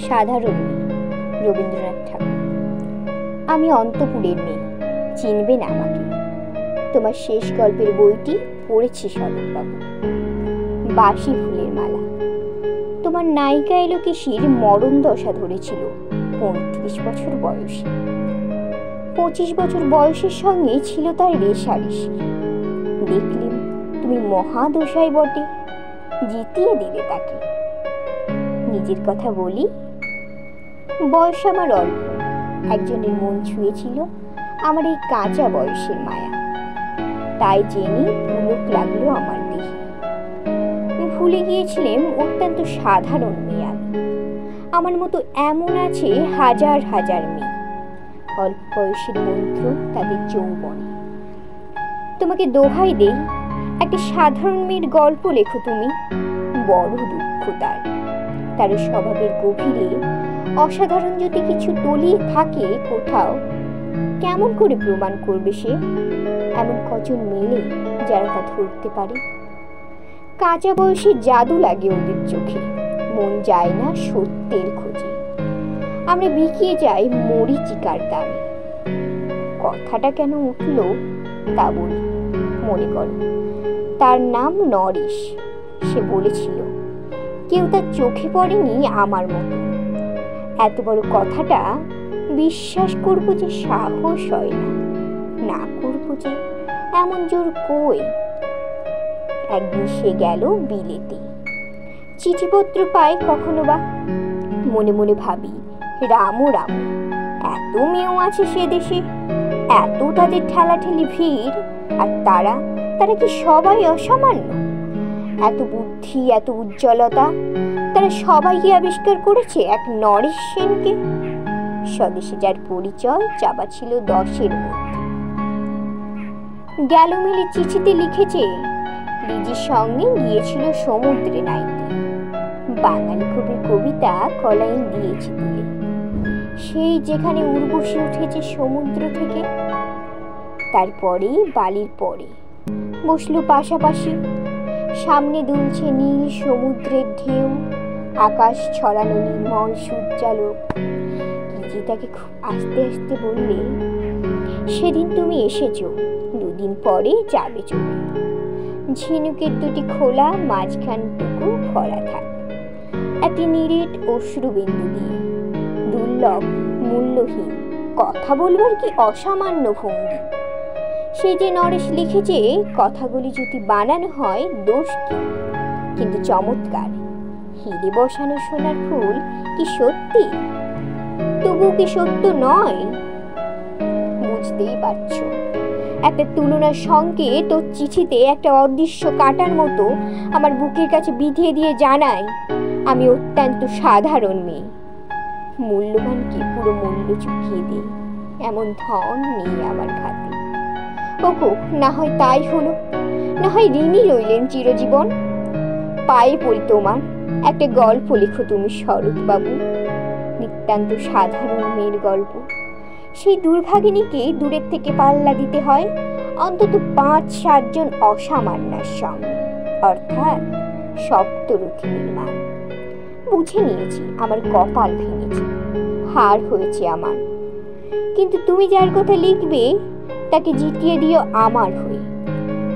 সাধারণ মেয়ে, রবীন্দ্রনাথ ঠাকুর। আমি অন্তপুরের মেয়ে, চিনবে না আমাকে। তোমার শেষ গল্পের বইটি পড়েছি শরৎবাবু। বাসি ফুলের মালা। তোমার নায়িকা এলোকেশীর মরণ দশা ধরেছিল ৩৫ বছর বয়সে। ২৫ বছর বয়সের সঙ্গে ছিল তার রেশারেশি। দেখলেন তুমি মহাদশায় বটে, জিতিয়ে দিলে তাকে। নিজের কথা বলি, বয়স আমার অল্প। একজনের মন ছুঁয়েছিল আমার এই কাঁচা বয়সের মায়া, তাই জেনে পুলক লাগলো আমার দেহে। ভুলে গিয়েছিলাম অত্যন্ত সাধারণ মেয়ে আমি। আমার মতো এমন আছে হাজার হাজার মেয়ে, অল্প বয়সের মন্ত্র তাদের যৌবনে। তোমাকে দোহাই দেই, একটা সাধারণ মেয়ের গল্প লেখো তুমি। বড় দুঃখ তার স্বভাবের গভীরে অসাধারণ যদি কিছু তলিয়ে থাকে কোথাও, কেমন করে প্রমাণ করবে সে? এমন কজন মেলে যারা তা ধরতে পারে? কাঁচা বয়সে জাদু লাগে ওদের চোখে, মন যায় না সত্যের খোঁজে। আমরা বিকিয়ে যাই মরীচিকার দামে। কথাটা কেন উঠলো তা বলি। মনে করো, তার নাম নরেশ। সে বলেছিল কেউ তার চোখে পড়েনি আমার মতো। এত বড় কথাটা বিশ্বাস করবো যে সাহস হয় না, না করবো যে এমন জোর কই। একদিন সে গেল বিলেতে। চিঠিপত্র পায় কখনো বা। মনে মনে ভাবি, রামও রাম, এত মেয়েও আছে সে দেশে, এত তাদের ঠেলাঠেলি ভিড়, আর তারা কি সবাই অসামান্য? এত বুদ্ধি, এত উজ্জ্বলতা, তারা সবাই আবিষ্কার করেছে এক নরেশ সেনকে। স্বদেশে যার পরিচয় চাপা ছিল 10-এর মধ্যে। গেল মিলে চিঠিতে লিখেছে লিজির সঙ্গে গিয়েছিল সমুদ্রে নাইতে। বাঙালি কবির কবিতা কলাইন দিয়েছে তুলে, সেই যেখানে উর্বশী উঠেছে সমুদ্র থেকে। তারপরে বালির পরে বসলো পাশাপাশি। সামনে দুলছে নীল সমুদ্রের ঢেউ, আকাশ ছড়ানো নির্মল সূর্যালোক। লিজি তাকে খুব আস্তে আস্তে বললে, সেদিন তুমি এসেছো, 2 দিন পরে যাবে চলে। ঝিনুকের 2টি খোলা, মাঝখানটুকু ভরা থাক একটি নিরেট অশ্রুবিন্দু দিয়ে। দুর্লভ, মূল্যহীন, কথা বলবার কি অসামান্য ভঙ্গি। সে যে নরেশ লিখেছে, কথাগুলি যদি বানানো হয় দোষ কি? কিন্তু চমৎকার। হিরে বসানো সোনার ফুল কি সত্যি? তবু কি সত্য নয়? বুঝতেই পারছো, একটা তুলনার সঙ্গে তোর চিঠিতে একটা অদৃশ্য কাঁটার মতো আমার বুকের কাছে বিধিয়ে দিয়ে জানায় আমি অত্যন্ত সাধারণ মেয়ে। মূল্যবান কি পুরো মূল্য চুকিয়ে দিই, এমন ধন নেই আমার হাতে। ওগো, না হয় তাই হলো, না হয় ঋণী রইলেন চিরজীবন। পায়ে পড়ি তোমার, একটা গল্প লেখো তুমি শরৎবাবু। নিতান্ত সাধারণ মেয়ের গল্প। সেই দুর্ভাগিনীকে দূরের থেকে পাল্লা দিতে হয় অন্তত 5-7 জন অসামান্যার সঙ্গে, অর্থাৎ সপ্তরথীর মান। বুঝে নিয়েছি আমার কপাল ভেঙেছে, হার হয়েছে আমার। কিন্তু তুমি যার কথা লিখবে তাকে জিতিয়ে দিও আমার হয়ে।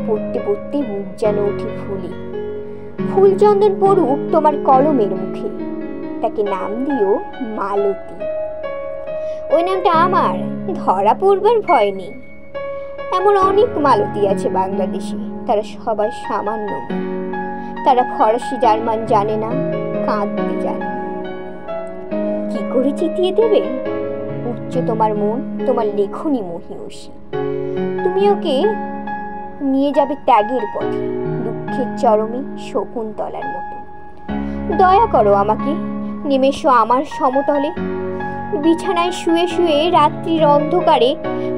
পড়তে পড়তে মুখ যেন ওঠে ফুলে। ফুলচন্দন পড়ুক তোমার কলমের মুখে। তাকে নাম দিও মালতী। ওই নামটা আমার, ধরা পড়বার ভয় নেই। এমন অনেক মালতী আছে বাংলাদেশে, তারা সবাই সামান্য। তারা ফরাসি জার্মান জানে না, কাঁদতে জানে। কি করে জিতিয়ে দেবে? উচ্চ তোমার মন, তোমার লেখনী মহিষী। তুমি ওকে নিয়ে যাবে ত্যাগের পথে, দুঃখের চরমে শকুন্তলার মতো। দয়া করো আমাকে, নেমে এসো আমার সমতলে। বিছানায় শুয়ে শুয়ে রাত্রির অন্ধকারে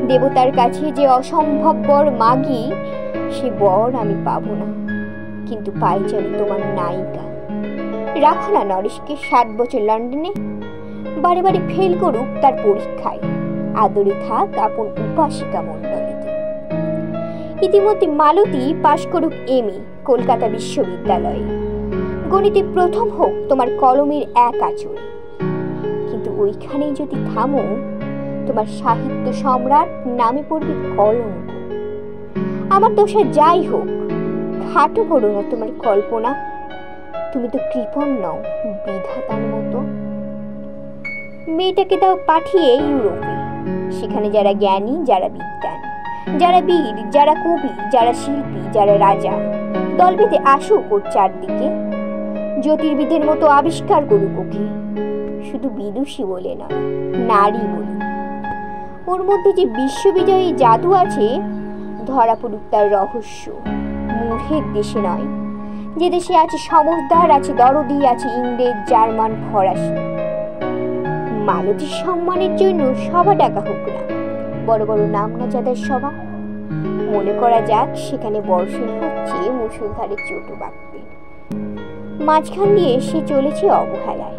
দেবতার কাছে যে অসম্ভব বর মাগি, সে বর আমি পাবো না, কিন্তু পাই যেন তোমার নায়িকা। রাখো না নরেশকে 7 বছর লন্ডনে, বারে বারে ফেল করুক তার পরীক্ষায়, আদরে থাক আপন উপাসিকা মণ্ডলীতে। ইতিমধ্যে মালতী পাশ করুক MA কলকাতা বিশ্ববিদ্যালয়ে। গণিতে প্রথম হোক তোমার কলমের এক আঁচড়ে। ওইখানেই যদি থামো, তোমার সাহিত্য সম্রাট নামে পড়বে কলঙ্ক। আমার দোষা যাই হোক, খাটো করো না তোমার কল্পনা। তুমি তো কৃপণ নও বিধাতার মতো। মেয়েটাকে দাও পাঠিয়ে ইউরোপে, সেখানে যারা জ্ঞানী, যারা বিদ্বান, যারা বীর, যারা কবি, যারা শিল্পী, যারা রাজা দল বেঁধে আসুক ওর চারদিকে। জ্যোতির্বিদের মতো আবিষ্কার করুক ওকে, শুধু বিদুষী বলে না, নারী বলে। ওর মধ্যে যে বিশ্ববিজয়ী জাদু আছে, ধরা পড়ুক তার রহস্য। মূঢ়ের দেশে নয়, যে দেশে আছে সমজদার, আছে দরদি, আছে ইংরেজ, জার্মান, ফরাসি। মালতীর সম্মানের জন্য সভা ডাকা হোক না, বড় বড় নাম না যাদের সভা। মনে করা যাক সেখানে বর্ষণ হচ্ছে মুষলধারে চোট বাঁকবে। মাঝখান দিয়ে সে চলেছে অবহেলায়,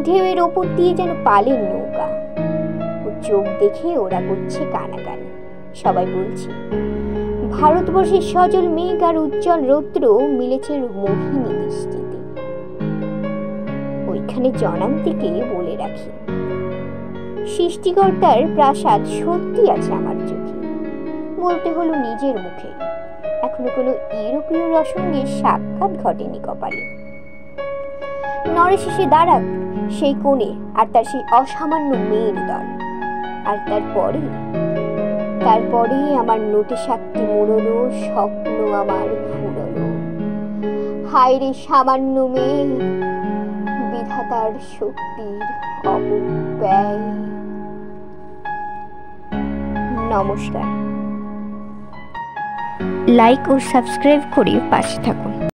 ঢেউয়ের ওপর দিয়ে যেন পালের নৌকা। ও চোখ দেখে ওরা করছে কানাকানি। সবাই বলছে ভারতবর্ষের সজল মেঘ আর উজ্জ্বল রৌদ্র মিলেছে মোহিনী দৃষ্টিতে। ওইখানে জনান্তিকে বলে রাখি, সৃষ্টিকর্তার প্রাসাদ সত্যি আছে আমার চোখে। বলতে হলো নিজের মুখে, এখনো কোনো ইউরোপীয় রসঙ্গের সাক্ষাৎ ঘটেনি কপালে। নরেশ এসে দাঁড়াক সেই কোণে, আর তার সেই অসামান্য মেয়ের দল। আর তারপরে আমার নোটে সাক্ষী মোড়লো, স্বপ্ন আমার ফুরলো। হায় রে সামান্য মেয়ে, বিধাতার শক্তির অপব্যয়। নমস্কার। লাইক ও সাবস্ক্রাইব করে পাশে থাকুন।